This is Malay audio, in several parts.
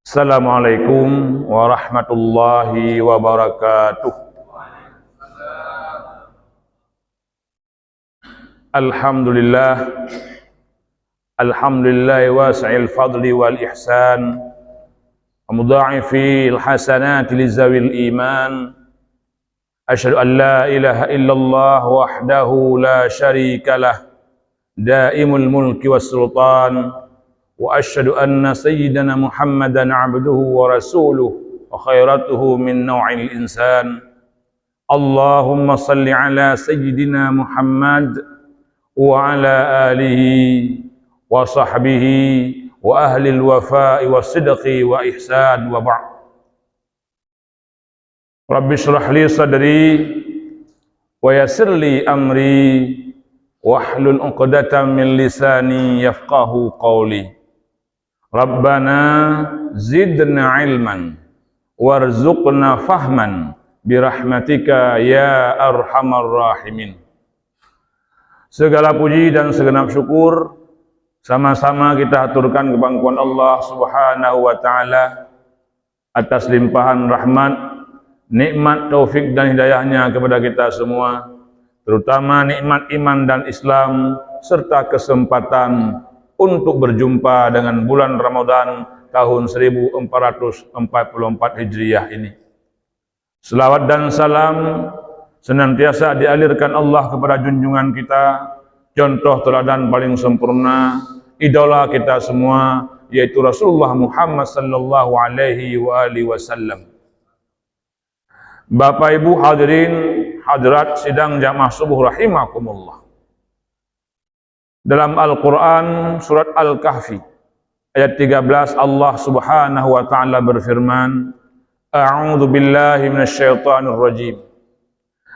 Assalamualaikum warahmatullahi wabarakatuh. Alhamdulillah, alhamdulillah wasi'il fadli wal ihsan, mudha'ifil hasanati lizawil iman. Asyhadu an la ilaha illallah wahdahu la syarikalah, daimul mulki was sultan. Wa asyhadu anna sayyidana Muhammadan abduhu wa rasuluh wa khairatuhu min naw'il insan. Allahumma salli ala sayyidina Muhammad wa ala alihi wa sahbihi wa ahli al-wafa'i was sidqi wa ihsan wa ba'd. Rabbi shrah li sadri wa yassir li amri wahlul 'uqdatam min lisani yafqahu qawli. Rabbana zidna ilman warzuqna fahman birahmatika ya arhamar rahimin. Segala puji dan segenap syukur sama-sama kita haturkan kebangkuan Allah Subhanahu wa taala atas limpahan rahmat, nikmat, taufik dan hidayahnya kepada kita semua, terutama nikmat iman dan Islam serta kesempatan untuk berjumpa dengan bulan Ramadan tahun 1444 Hijriah ini. Selawat dan salam senantiasa dialirkan Allah kepada junjungan kita, contoh teladan paling sempurna, idola kita semua, yaitu Rasulullah Muhammad sallallahu alaihi wa alihi wasallam. Bapak Ibu hadirin hadirat sidang jamaah subuh rahimakumullah. Dalam Al-Quran surat Al-Kahfi ayat 13 Allah Subhanahu wa ta'ala berfirman, A'udzu billahi minasyaitonir rajim.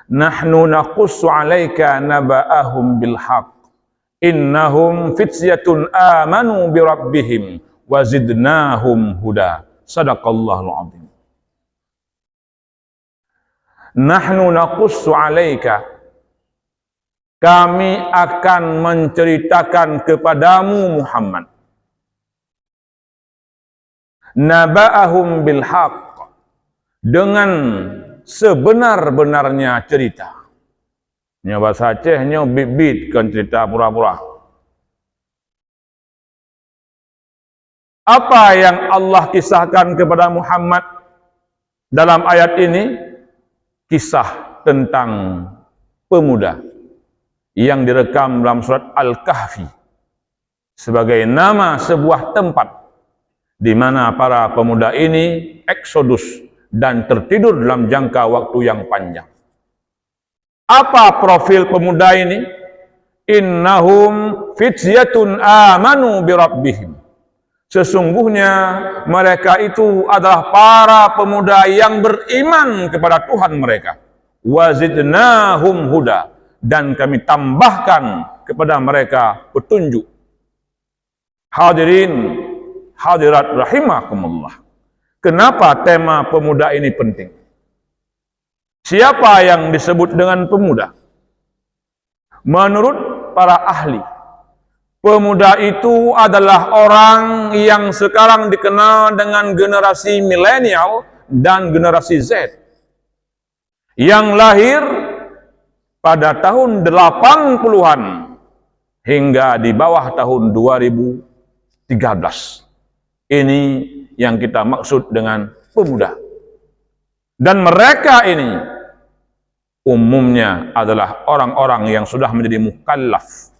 Nahnu naqussu 'alaika naba'ahum bil haqq. Innahum fityatun amanu bi rabbihim wa zidnahum huda. Shadaqallahul 'azim. Nahnu naqussu 'alaika, kami akan menceritakan kepadamu Muhammad, naba'ahum bil haqq, dengan sebenar-benarnya cerita. Nya bahasa Aceh nya bibit kan cerita pura-pura. Apa yang Allah kisahkan kepada Muhammad dalam ayat ini? Kisah tentang pemuda yang direkam dalam surat Al-Kahfi sebagai nama sebuah tempat di mana para pemuda ini eksodus dan tertidur dalam jangka waktu yang panjang. Apa profil pemuda ini? Innahum fityatun amanu bi rabbihim. Sesungguhnya mereka itu adalah para pemuda yang beriman kepada Tuhan mereka. Wa zidnahum huda, dan kami tambahkan kepada mereka petunjuk. Hadirin hadirat rahimakumullah. Kenapa tema pemuda ini penting? Siapa yang disebut dengan pemuda? Menurut para ahli, pemuda itu adalah orang yang sekarang dikenal dengan generasi milenial dan generasi Z, yang lahir pada tahun 80-an hingga di bawah tahun 2013. Ini yang kita maksud dengan pemuda. Dan mereka ini umumnya adalah orang-orang yang sudah menjadi mukallaf,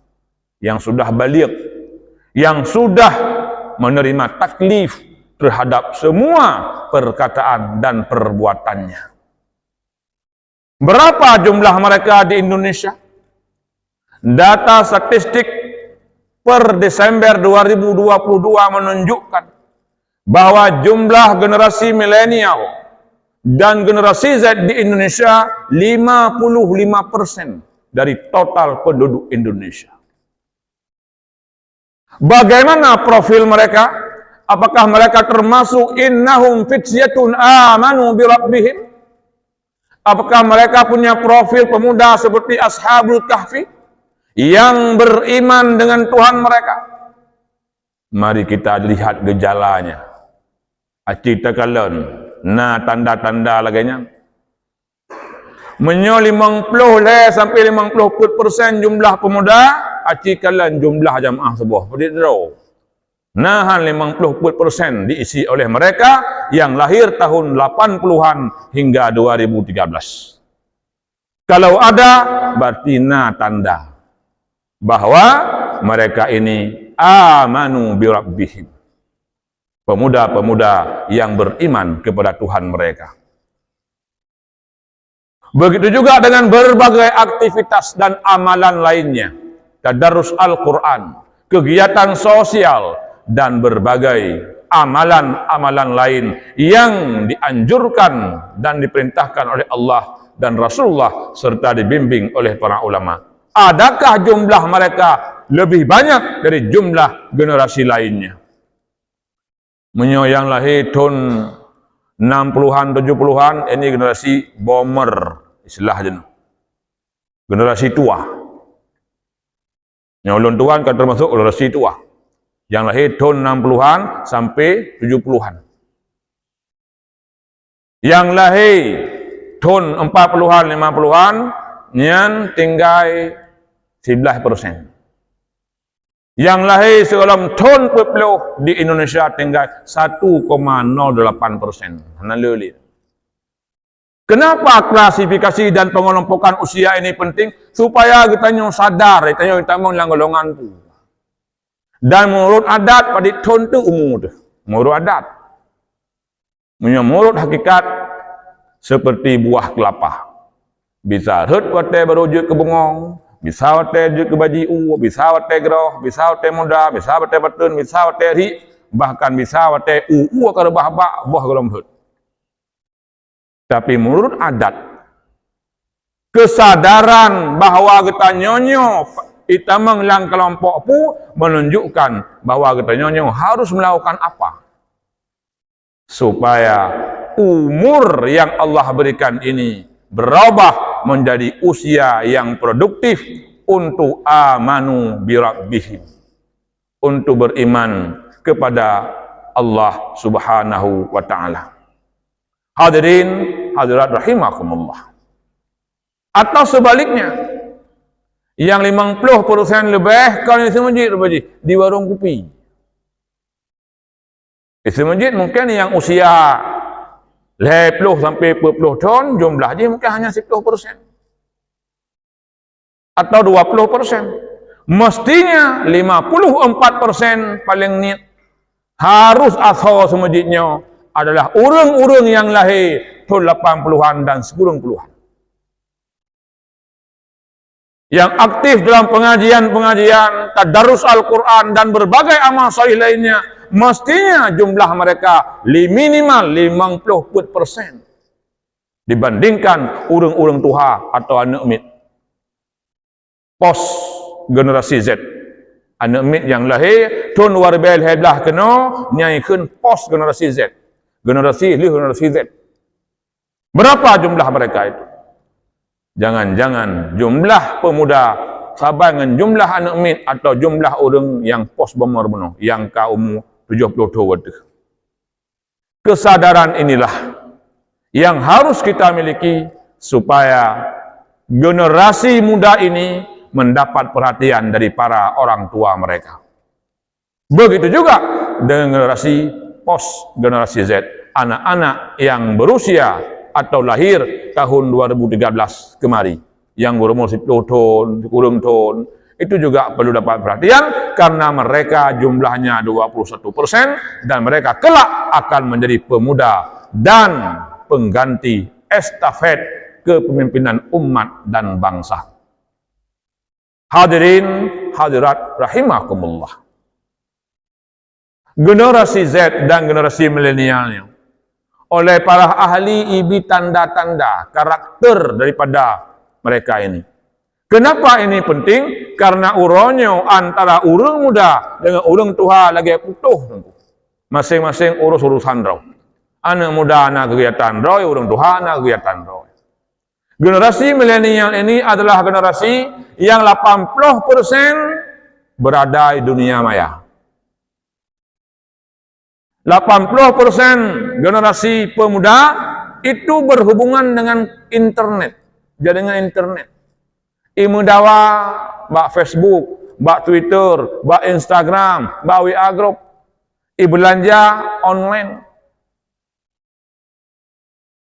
yang sudah baligh, yang sudah menerima taklif terhadap semua perkataan dan perbuatannya. Berapa jumlah mereka di Indonesia? Data statistik per Desember 2022 menunjukkan bahwa jumlah generasi milenial dan generasi Z di Indonesia 55% dari total penduduk Indonesia. Bagaimana profil mereka? Apakah mereka termasuk innahum fityatun amanu bi rabbihim? Apakah mereka punya profil pemuda seperti Ashabul Kahfi yang beriman dengan Tuhan mereka? Mari kita lihat gejalanya. Acita kalon na tanda-tanda laganya. Menyo 50 sampai 50% jumlah pemuda, aci kalan jumlah jamaah sebuah. Pedit draw. Nahan 50% diisi oleh mereka yang lahir tahun 80-an hingga 2013. Kalau ada, berarti na tanda bahwa mereka ini amanu bi rabbihim. Pemuda-pemuda yang beriman kepada Tuhan mereka. Begitu juga dengan berbagai aktivitas dan amalan lainnya. Tadarus Al-Quran, kegiatan sosial, dan berbagai amalan-amalan lain yang dianjurkan dan diperintahkan oleh Allah dan Rasulullah serta dibimbing oleh para ulama. Adakah jumlah mereka lebih banyak dari jumlah generasi lainnya? Menyo yang lahir tahun 60-an, 70-an, ini generasi bomber, istilah jenuh. Generasi tua. Yang ulun tuan kan termasuk generasi tua. Yang lahir tahun 60-an sampai 70-an. Yang lahir tahun 40-an, 50-an, nyan tinggal 11%. Yang lahir sebelum tahun 40 di Indonesia tinggal 1,08%. Kenapa klasifikasi dan pengelompokan usia ini penting? Supaya kita sadar, kita mau golongan tu. Dan menurut adat pada tahun tu umur tu. Menurut adat. Menurut hakikat seperti buah kelapa. Bisa hut wate berujuk ke bengong. Bisa wate juk ke bajiu, bisa wate geroh, bisa wate muda, bisa wate batun, bisa wate ri, bahkan bisa wate akar bahba buah golom hut. Tapi menurut adat, kesadaran bahwa kita nyonyo, kita menghilang kelompok pu menunjukkan bahwa kita nyonyo harus melakukan apa supaya umur yang Allah berikan ini berubah menjadi usia yang produktif untuk amanu bi rabbihim, untuk beriman kepada Allah Subhanahu wa taala. Hadirin hadirat rahimakumullah. Atau sebaliknya, yang 50% lebih kalau isi masjid di warung kopi. Isi masjid mungkin yang usia 50 sampai 40 tahun, jumlahnya mungkin hanya 10%. Atau 20%. Mestinya 54% paling niat. Harus asal semajidnya adalah orang-orang yang lahir tahun 80-an dan 90-an. Yang aktif dalam pengajian-pengajian, tadarus Al-Quran dan berbagai amal salih lainnya, mestinya jumlah mereka minimal 50% dibandingkan urang-urang tuha atau anak mit. Pos generasi Z. Anak mit yang lahir tahun 2011 kena nyaikun pos generasi Z. Generasi Z. Berapa jumlah mereka itu? Jangan-jangan jumlah pemuda sama dengan jumlah anak mit atau jumlah orang yang pos bomber benar, yang ka umur 70 tahun. Kesadaran inilah yang harus kita miliki supaya generasi muda ini mendapat perhatian dari para orang tua mereka. Begitu juga dengan generasi pos generasi Z, anak-anak yang berusia atau lahir tahun 2013 kemari, yang berumur 10 tahun, 10 tahun, itu juga perlu dapat perhatian karena mereka jumlahnya 21% dan mereka kelak akan menjadi pemuda dan pengganti estafet kepemimpinan umat dan bangsa. Hadirin hadirat rahimakumullah. Generasi Z dan generasi milenialnya oleh para ahli IB tanda-tanda karakter daripada mereka ini. Kenapa ini penting? Karena uronyo antara urang muda dengan urang tua lagi putuh. Masing-masing urus-urusan roh. Anak muda anak kegiatan roh, urang tua anak kegiatan roh. Generasi milenial ini adalah generasi yang 80% berada di dunia maya. 80% generasi pemuda itu berhubungan dengan internet, jaringan internet. Imu dawa, bak Facebook, bak Twitter, bak Instagram, bak WA group, belanja online,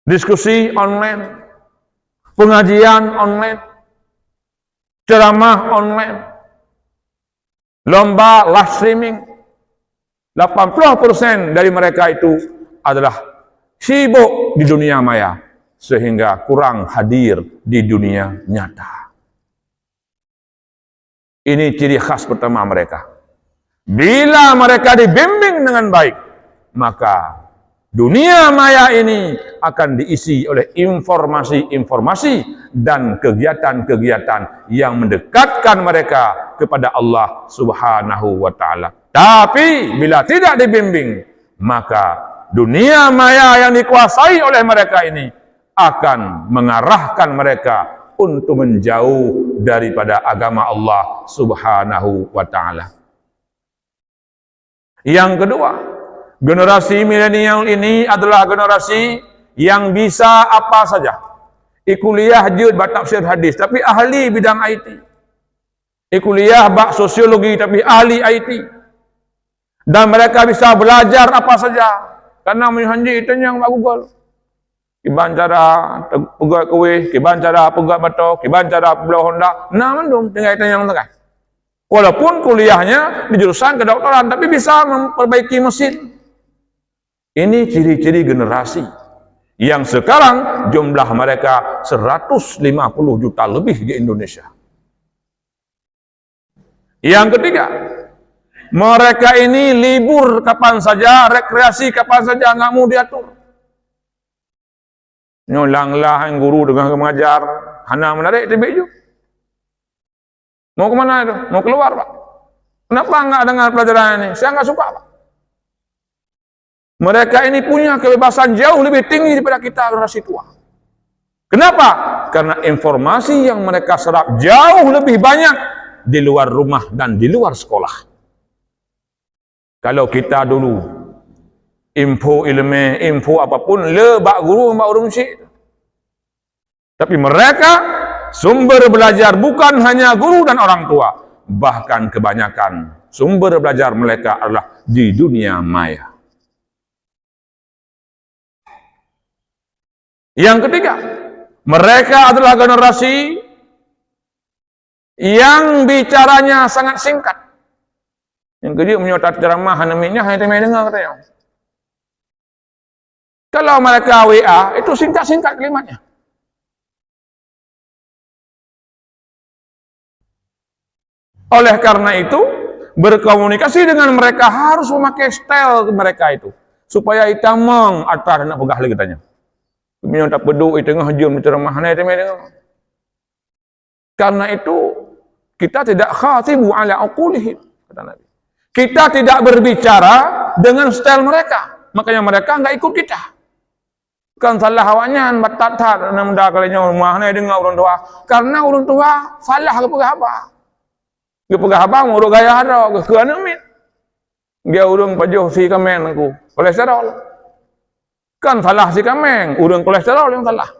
diskusi online, pengajian online, ceramah online, lomba live streaming. 80% dari mereka itu adalah sibuk di dunia maya, sehingga kurang hadir di dunia nyata. Ini ciri khas pertama mereka. Bila mereka dibimbing dengan baik, maka dunia maya ini akan diisi oleh informasi-informasi dan kegiatan-kegiatan yang mendekatkan mereka kepada Allah Subhanahu wa Ta'ala. Tapi bila tidak dibimbing, maka dunia maya yang dikuasai oleh mereka ini akan mengarahkan mereka untuk menjauh daripada agama Allah Subhanahu wa Ta'ala. Yang kedua, generasi milenial ini adalah generasi yang bisa apa saja. Kuliah jud bak tafsir hadis tapi ahli bidang IT. Kuliah bak sosiologi tapi ahli IT. Dan mereka bisa belajar apa saja karena menhanji itu yang bak Google. Kiban cara pegat kuih, kiban cara pegat batok, kiban cara belau Honda. Nah mendung tinggal itu yang tengah. Walaupun kuliahnya di jurusan kedokteran tapi bisa memperbaiki mesin. Ini ciri-ciri generasi yang sekarang jumlah mereka 150 juta lebih di Indonesia. Yang ketiga, mereka ini libur kapan saja, rekreasi kapan saja, nggak mau diatur. Nyolanglah yang guru dengan mengajar, hana menarik di baju. Mau kemana itu? Mau keluar, Pak. Kenapa nggak dengar pelajaran ini? Saya nggak suka, Pak. Mereka ini punya kebebasan jauh lebih tinggi daripada kita generasi tua. Kenapa? Karena informasi yang mereka serap jauh lebih banyak di luar rumah dan di luar sekolah. Kalau kita dulu info ilmu, info apapun lebak guru mbak urung syik. Tapi mereka sumber belajar bukan hanya guru dan orang tua, bahkan kebanyakan sumber belajar mereka adalah di dunia maya. Yang ketiga, mereka adalah generasi yang bicaranya sangat singkat. Yang kedua menyotat ceramah hanaminya hanya temai dengar katanya. Kalau mereka WA itu singkat-singkat kalimatnya. Oleh karena itu, berkomunikasi dengan mereka harus memakai style mereka itu. Supaya kita mengatar nak pegah lagi tanya. Minta peduk di tengah jam ceramah hanai temai dengar. Karena itu, kita tidak khatibu ala aqulihim, kata Nabi. Kita tidak berbicara dengan style mereka. Makanya mereka enggak ikut kita. Kan salah awaknya batat-tat namda kalinya rumah hanai dengar urang tua. Karena urang tua salah ke pegah apa? Ke pegah apa mau gaya ada ke keanamit. Dia urang pajuh si kamen aku, kolesterol. Kan salah si kameng, urang kolesterol yang salah.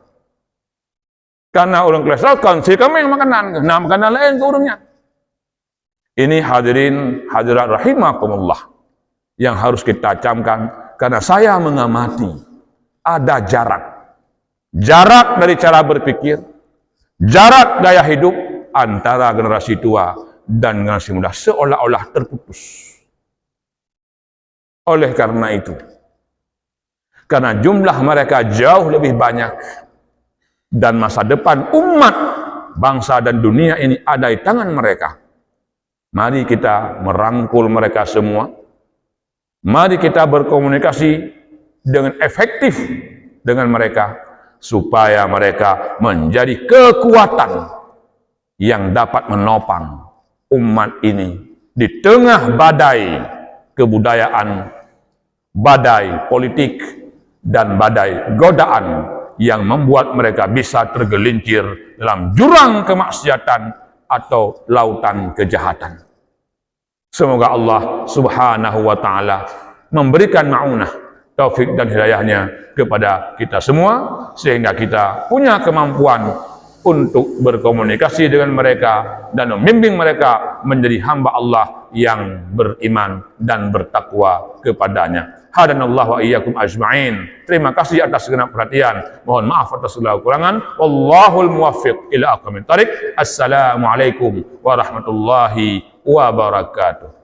Karena urang kolesterol kan si kameng makanan, nah makanan lain ke urangnya. Ini hadirin hadirat rahimakumullah yang harus kita camkan karena saya mengamati ada jarak dari cara berpikir, jarak gaya hidup antara generasi tua dan generasi muda seolah-olah terputus. Oleh karena itu, karena jumlah mereka jauh lebih banyak dan masa depan umat, bangsa dan dunia ini ada di tangan mereka. Mari kita merangkul mereka semua. Mari kita berkomunikasi dengan efektif dengan mereka supaya mereka menjadi kekuatan yang dapat menopang umat ini di tengah badai kebudayaan, badai politik, dan badai godaan yang membuat mereka bisa tergelincir dalam jurang kemaksiatan atau lautan kejahatan. Semoga Allah Subhanahu wa Ta'ala memberikan ma'unah, taufik dan hidayahnya kepada kita semua, sehingga kita punya kemampuan untuk berkomunikasi dengan mereka dan membimbing mereka menjadi hamba Allah yang beriman dan bertakwa kepadanya. Hadanallahu wa iyyakum ajma'in. Terima kasih atas segenap perhatian. Mohon maaf atas segala kekurangan. Wallahul muwaffiq ila aqwamit thariq. Assalamualaikum warahmatullahi wabarakatuh.